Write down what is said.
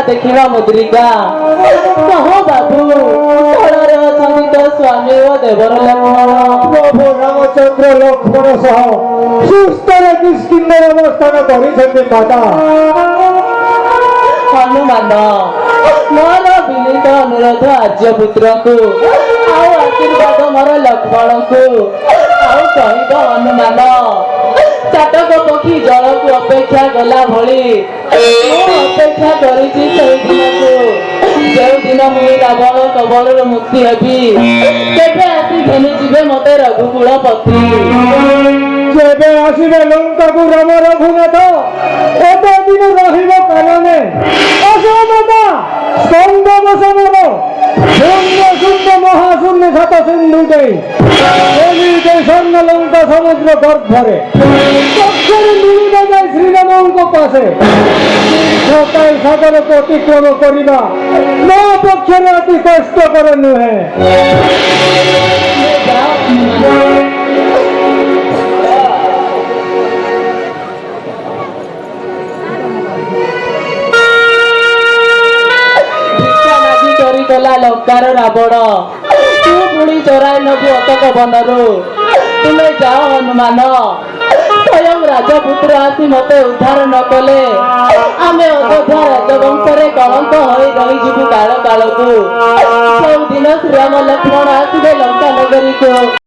देखा मुद्रिका कह बाबू फलरे अछंती तो स्वामी ओ देवर लक्ष्मण प्रभु रामचंद्र लक्ष्मण सह सुस्तर किष्किंधर अवस्थान करिसेंती माता हनुमान मोर विनीत अनुरोध आर्यपुत्र को आओ आशीर्वाद मोर लक्ष्मण को आओ कहब हनुमान चाटक पक्षी जल को अपेक्षा गला भली अपेक्षा करिछि सेहि दिन को जो दिन मुई रावण कबल मुक्ति हेबी केबे आसी घेनी जिबे मते रघुकुल पति जेबे आसिबे लंका को राम रघुनाथ एते दिन रहिब कारणे असमता स्कंद बसवर शून्य शून्य महाशून्य शत सिंधु दे स्वर्ण लंका समुद्र गर्भरे पक्षर मिलिबा जाय श्रीरामଙ୍କ पासे सताई सागर को अतिक्रम करिबा मो पक्षर अति कष्टकर नुहे गला लंकार रावण तू पुणी चोराई नबू अतक बनरू तुमे जाओ हनुमान स्वयं राजपुत्र आसी मते उद्धार न कले आमे अयोध्या राजवंशरे कलंक होई रहीजिबु काल काल को सब दिन श्रीराम लक्ष्मण आसिबे लंका नगरी को।